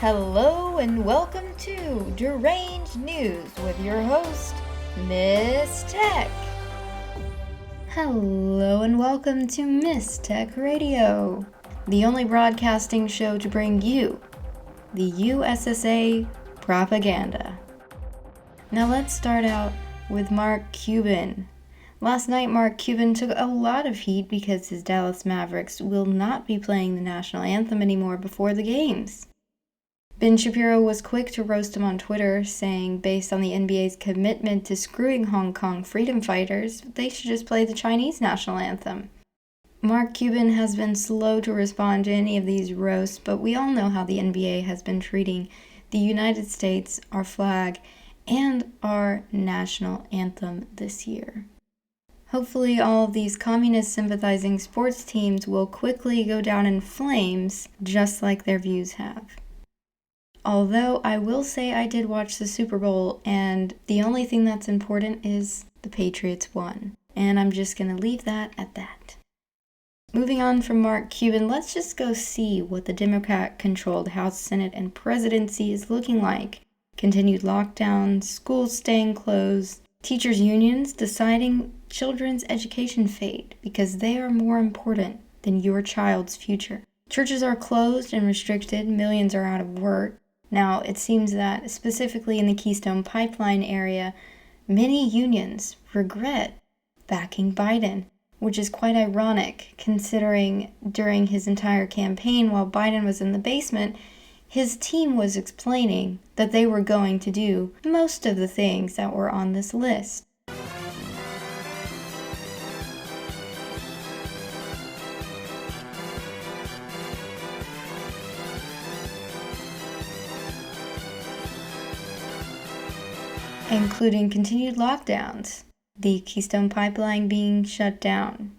Hello and welcome to Deranged News with your host, Miss Tech. Hello and welcome to Miss Tech Radio, the only broadcasting show to bring you the USSA propaganda. Now let's start out with Mark Cuban. Last night, Mark Cuban took a lot of heat because his Dallas Mavericks will not be playing the national anthem anymore before the games. Ben Shapiro was quick to roast him on Twitter, saying based on the NBA's commitment to screwing Hong Kong freedom fighters, they should just play the Chinese national anthem. Mark Cuban has been slow to respond to any of these roasts, but we all know how the NBA has been treating the United States, our flag, and our national anthem this year. Hopefully all of these communist-sympathizing sports teams will quickly go down in flames, just like their views have. Although I will say I did watch the Super Bowl, and the only thing that's important is the Patriots won. And I'm just going to leave that at that. Moving on from Mark Cuban, let's just go see what the Democrat-controlled House, Senate, and presidency is looking like. Continued lockdowns, schools staying closed, teachers' unions deciding children's education fate because they are more important than your child's future. Churches are closed and restricted, millions are out of work. Now, it seems that, specifically in the Keystone Pipeline area, many unions regret backing Biden, which is quite ironic considering during his entire campaign while Biden was in the basement, his team was explaining that they were going to do most of the things that were on this list. Including continued lockdowns, the Keystone Pipeline being shut down,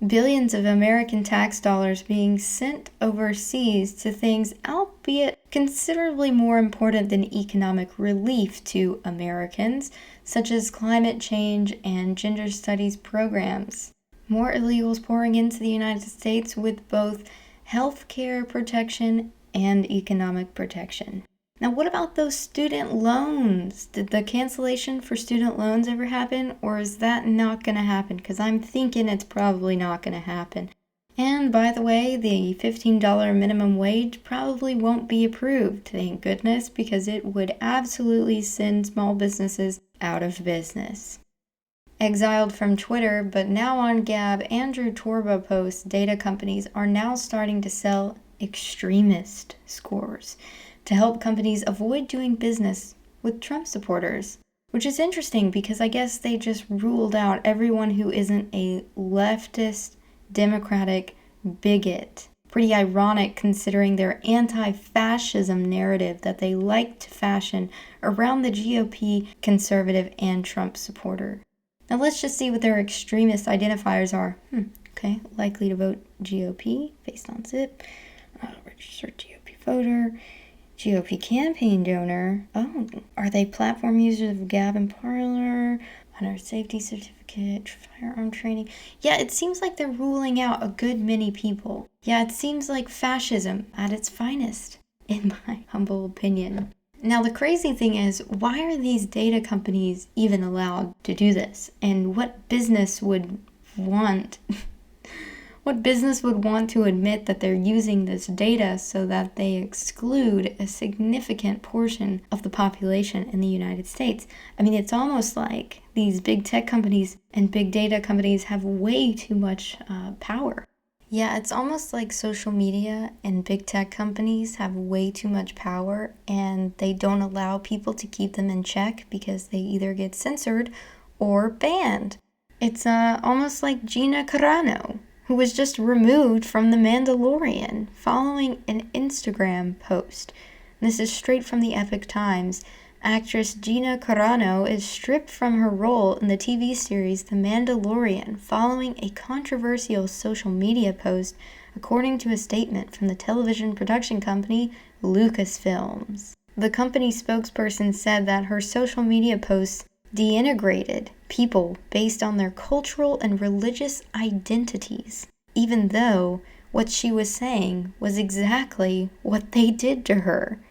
billions of American tax dollars being sent overseas to things albeit considerably more important than economic relief to Americans, such as climate change and gender studies programs. More illegals pouring into the United States with both health care protection and economic protection. Now, what about those student loans? Did the cancellation for student loans ever happen, or is that not going to happen? Because I'm thinking it's probably not going to happen. And by the way, the $15 minimum wage probably won't be approved, thank goodness, because it would absolutely send small businesses out of business. Exiled from Twitter, but now on Gab, Andrew Torba posts data companies are now starting to sell extremist scores to help companies avoid doing business with Trump supporters, which is interesting because I guess they just ruled out everyone who isn't a leftist, democratic bigot. Pretty ironic considering their anti-fascism narrative that they like to fashion around the GOP, conservative, and Trump supporter. Now let's just see what their extremist identifiers are. Okay, likely to vote GOP based on ZIP, registered GOP voter, GOP campaign donor. Oh, are they platform users of Gab and Parler? Hunter safety certificate, firearm training. Yeah, it seems like they're ruling out a good many people. Yeah, it seems like fascism at its finest, in my humble opinion. Now, the crazy thing is, why are these data companies even allowed to do this? And what business would want... What business would want to admit that they're using this data so that they exclude a significant portion of the population in the United States? I mean, it's almost like these big tech companies and big data companies have way too much power. Yeah, it's almost like social media and big tech companies have way too much power and they don't allow people to keep them in check because they either get censored or banned. It's almost like Gina Carano, who was just removed from The Mandalorian following an Instagram post. This is straight from the Epic Times. Actress Gina Carano is stripped from her role in the TV series The Mandalorian following a controversial social media post, according to a statement from the television production company Lucasfilms. The company spokesperson said that her social media posts denigrated people based on their cultural and religious identities, even though what she was saying was exactly what they did to her.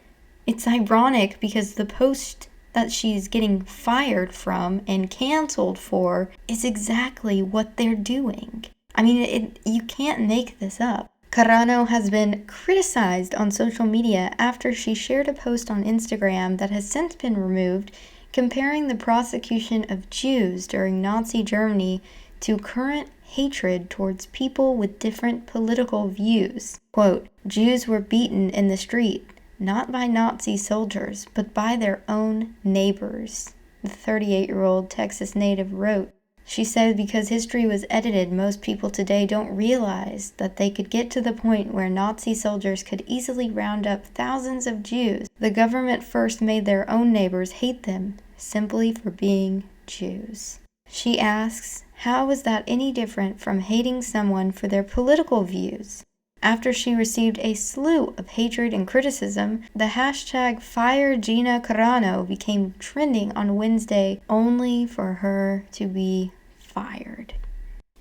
It's ironic because the post that she's getting fired from and canceled for is exactly what they're doing. I mean, you can't make this up. Carano has been criticized on social media after she shared a post on Instagram that has since been removed, comparing the prosecution of Jews during Nazi Germany to current hatred towards people with different political views. Quote, Jews were beaten in the street, not by Nazi soldiers, but by their own neighbors, the 38-year-old Texas native wrote. She said because history was edited, most people today don't realize that they could get to the point where Nazi soldiers could easily round up thousands of Jews. The government first made their own neighbors hate them simply for being Jews. She asks, how is that any different from hating someone for their political views? After she received a slew of hatred and criticism, the hashtag #FireGinaCarano became trending on Wednesday, only for her to be fired.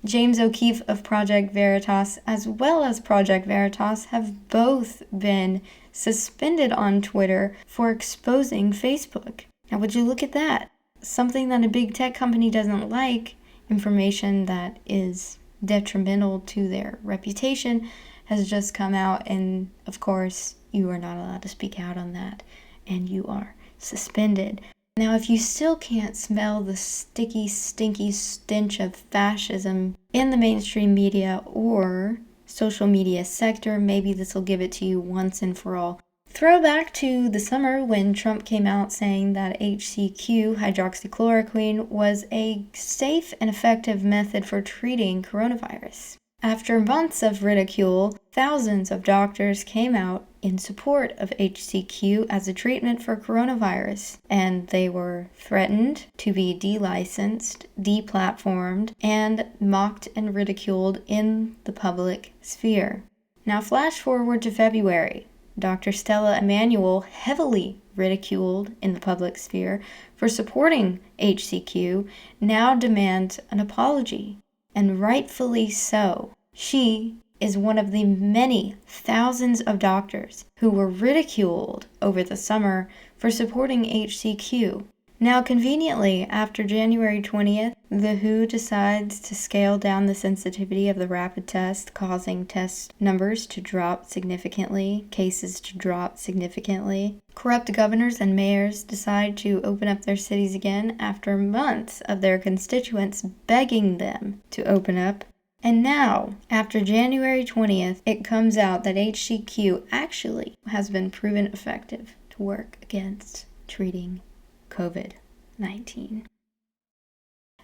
James O'Keefe of Project Veritas, as well as Project Veritas, have both been suspended on Twitter for exposing Facebook. Now, would you look at that? Something that a big tech company doesn't like, information that is detrimental to their reputation, has just come out, and of course you are not allowed to speak out on that, and you are suspended. Now, if you still can't smell the sticky, stinky stench of fascism in the mainstream media or social media sector, maybe this will give it to you once and for all. Throwback to the summer when Trump came out saying that HCQ, hydroxychloroquine, was a safe and effective method for treating coronavirus. After months of ridicule, thousands of doctors came out in support of HCQ as a treatment for coronavirus, and they were threatened to be delicensed, deplatformed, and mocked and ridiculed in the public sphere. Now flash forward to February. Dr. Stella Emanuel, heavily ridiculed in the public sphere for supporting HCQ, now demands an apology. And rightfully so. She is one of the many thousands of doctors who were ridiculed over the summer for supporting HCQ. Now, conveniently, after January 20th, the WHO decides to scale down the sensitivity of the rapid test, causing test numbers to drop significantly, cases to drop significantly. Corrupt governors and mayors decide to open up their cities again after months of their constituents begging them to open up. And now, after January 20th, it comes out that HCQ actually has been proven effective to work against treating COVID-19.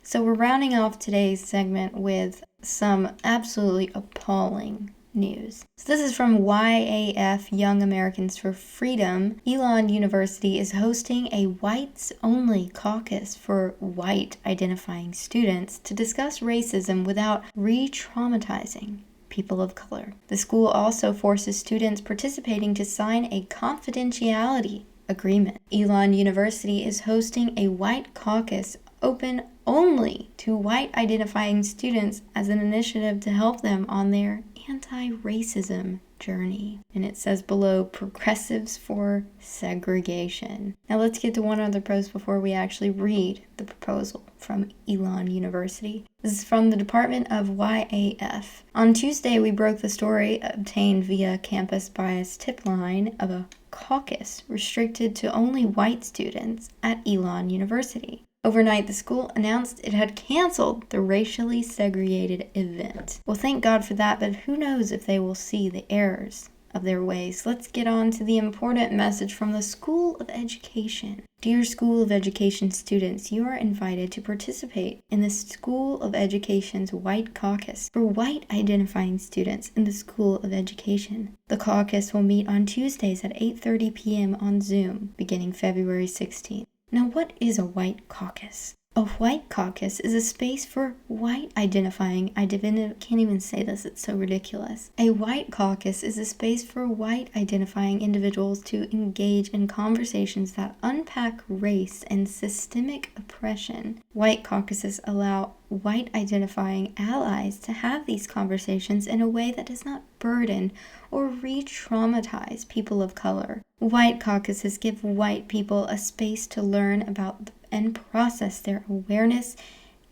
So we're rounding off today's segment with some absolutely appalling news. So this is from YAF, Young Americans for Freedom. Elon University is hosting a whites-only caucus for white-identifying students to discuss racism without re-traumatizing people of color. The school also forces students participating to sign a confidentiality agreement. Elon University is hosting a white caucus open only to white-identifying students as an initiative to help them on their anti-racism journey. And it says below, progressives for segregation. Now let's get to one other post before we actually read the proposal from Elon University. This is from the Department of YAF. On Tuesday, we broke the story obtained via campus bias tip line of a caucus restricted to only white students at Elon University. Overnight, the school announced it had canceled the racially segregated event. Well, thank God for that, but who knows if they will see the errors of their ways. Let's get on to the important message from the School of Education. Dear School of Education students, you are invited to participate in the School of Education's White Caucus for white identifying students in the School of Education. The caucus will meet on Tuesdays at 8:30 p.m. on Zoom, beginning February 16th. Now, what is a white caucus? A white caucus is a space for white identifying, I can't even say this, it's so ridiculous. A white caucus is a space for white identifying individuals to engage in conversations that unpack race and systemic oppression. White caucuses allow white identifying allies to have these conversations in a way that does not burden or re-traumatize people of color. White caucuses give white people a space to learn about and process their awareness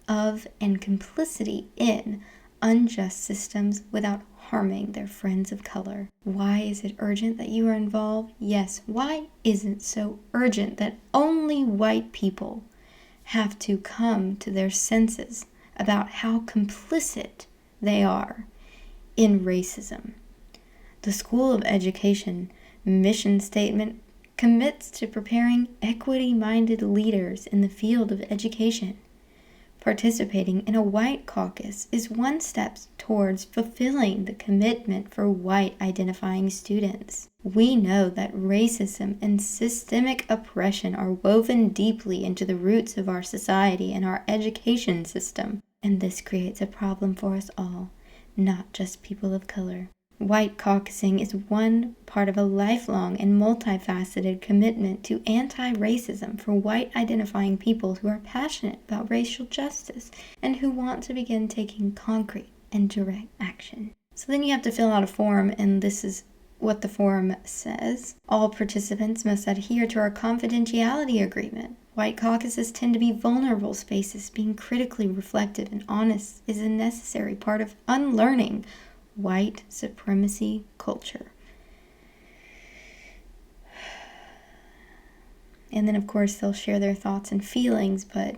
of and complicity in unjust systems without harming their friends of color. Why is it urgent that you are involved? Yes, why isn't it so urgent that only white people have to come to their senses about how complicit they are in racism? The School of Education mission statement commits to preparing equity-minded leaders in the field of education. Participating in a white caucus is one step towards fulfilling the commitment for white identifying students. We know that racism and systemic oppression are woven deeply into the roots of our society and our education system, and this creates a problem for us all, not just people of color. White caucusing is one part of a lifelong and multifaceted commitment to anti-racism for white identifying people who are passionate about racial justice and who want to begin taking concrete and direct action. So then you have to fill out a form, and this is what the form says. All participants must adhere to our confidentiality agreement. White caucuses tend to be vulnerable spaces. Being critically reflective and honest is a necessary part of unlearning white supremacy culture. And then, of course, they'll share their thoughts and feelings, but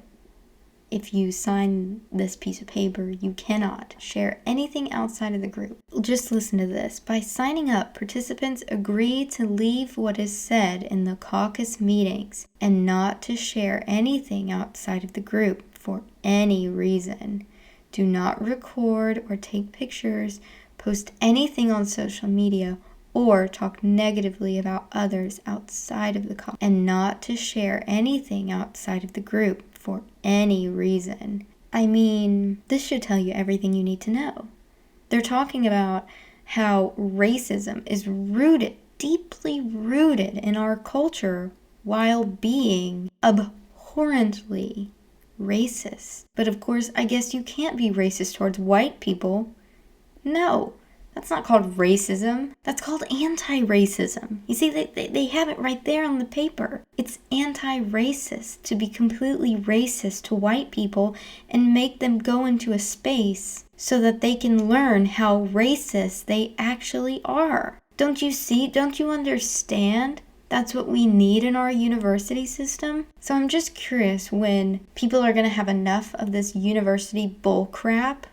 if you sign this piece of paper, you cannot share anything outside of the group. Just listen to this. By signing up, participants agree to leave what is said in the caucus meetings and not to share anything outside of the group for any reason. Do not record or take pictures, post anything on social media, or talk negatively about others outside of the caucus, and not to share anything outside of the group for any reason. I mean, this should tell you everything you need to know. They're talking about how racism is rooted, deeply rooted in our culture while being abhorrently racist. But of course, I guess you can't be racist towards white people. No, that's not called racism. That's called anti-racism. You see, they have it right there on the paper. It's anti-racist to be completely racist to white people and make them go into a space so that they can learn how racist they actually are. Don't you see? Don't you understand? That's what we need in our university system. So I'm just curious when people are going to have enough of this university bull crap,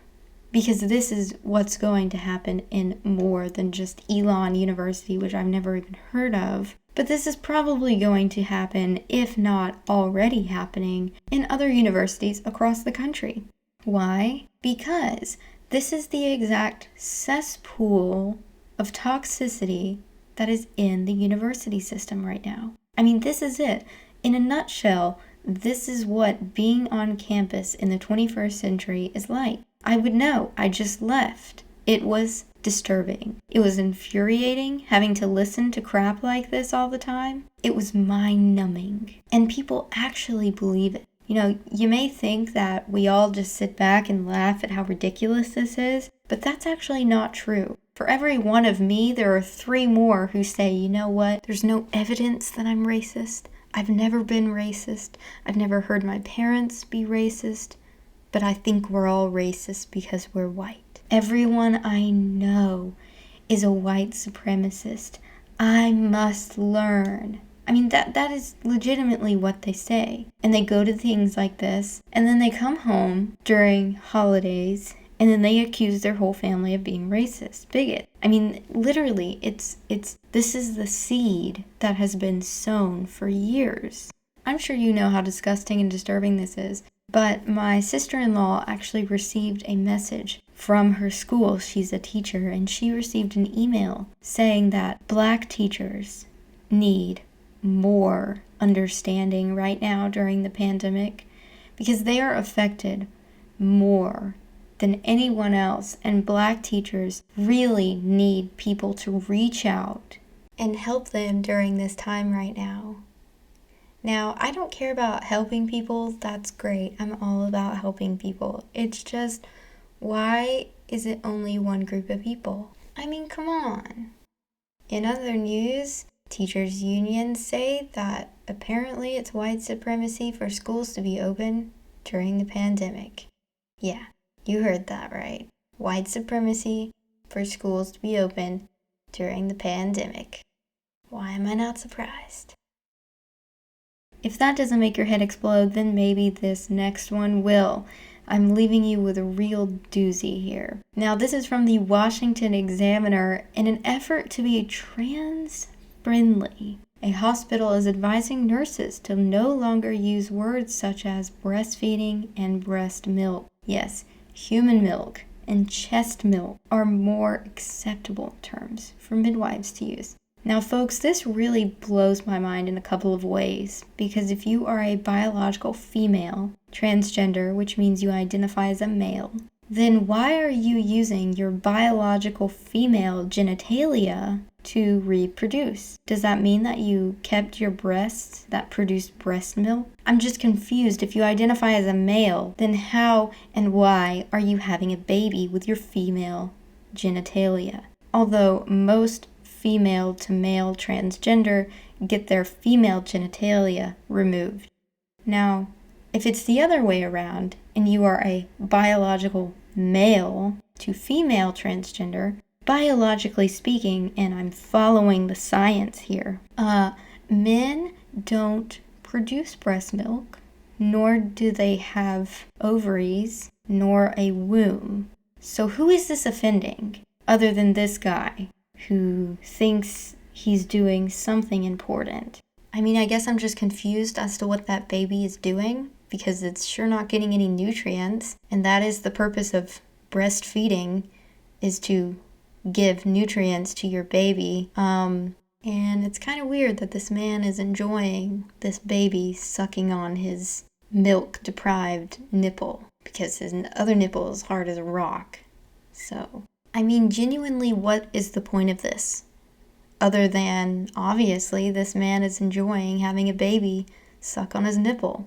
because this is what's going to happen in more than just Elon University, which I've never even heard of. But this is probably going to happen, if not already happening, in other universities across the country. Why? Because this is the exact cesspool of toxicity that is in the university system right now. I mean, this is it. In a nutshell, this is what being on campus in the 21st century is like. I would know. I just left. It was disturbing. It was infuriating having to listen to crap like this all the time. It was mind-numbing. And people actually believe it. You know, you may think that we all just sit back and laugh at how ridiculous this is, but that's actually not true. For every one of me, there are 3 more who say, you know what, there's no evidence that I'm racist. I've never been racist. I've never heard my parents be racist. But I think we're all racist because we're white. Everyone I know is a white supremacist. I must learn. I mean, that is legitimately what they say. And they go to things like this, and then they come home during holidays, and then they accuse their whole family of being racist, bigot. I mean, literally, this is the seed that has been sown for years. I'm sure you know how disgusting and disturbing this is. But my sister-in-law actually received a message from her school. She's a teacher, and she received an email saying that Black teachers need more understanding right now during the pandemic because they are affected more than anyone else, and Black teachers really need people to reach out and help them during this time right now. Now, I don't care about helping people. That's great. I'm all about helping people. It's just, why is it only one group of people? I mean, come on. In other news, teachers' unions say that apparently it's white supremacy for schools to be open during the pandemic. Yeah, you heard that right. White supremacy for schools to be open during the pandemic. Why am I not surprised? If that doesn't make your head explode, then maybe this next one will. I'm leaving you with a real doozy here. Now, this is from the Washington Examiner. In an effort to be trans-friendly, a hospital is advising nurses to no longer use words such as breastfeeding and breast milk. Yes, human milk and chest milk are more acceptable terms for midwives to use. Now, folks, this really blows my mind in a couple of ways, because if you are a biological female, transgender, which means you identify as a male, then why are you using your biological female genitalia to reproduce? Does that mean that you kept your breasts that produced breast milk? I'm just confused. If you identify as a male, then how and why are you having a baby with your female genitalia? Although most female to male transgender get their female genitalia removed. Now, if it's the other way around and you are a biological male to female transgender, biologically speaking, and I'm following the science here, men don't produce breast milk, nor do they have ovaries, nor a womb. So who is this offending other than this guy who thinks he's doing something important? I mean, I guess I'm just confused as to what that baby is doing, because it's sure not getting any nutrients, and that is the purpose of breastfeeding, is to give nutrients to your baby. And it's kind of weird that this man is enjoying this baby sucking on his milk-deprived nipple, because his other nipple is hard as a rock. So, I mean, genuinely, what is the point of this? Other than, obviously, this man is enjoying having a baby suck on his nipple,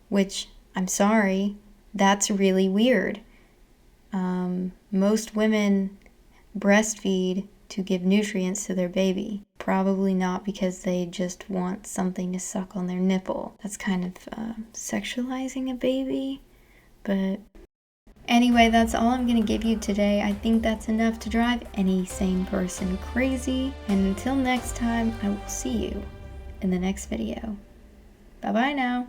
which, I'm sorry, that's really weird. Most women breastfeed to give nutrients to their baby, probably not because they just want something to suck on their nipple. That's kind of sexualizing a baby, but anyway, that's all I'm going to give you today. I think that's enough to drive any sane person crazy. And until next time, I will see you in the next video. Bye-bye now.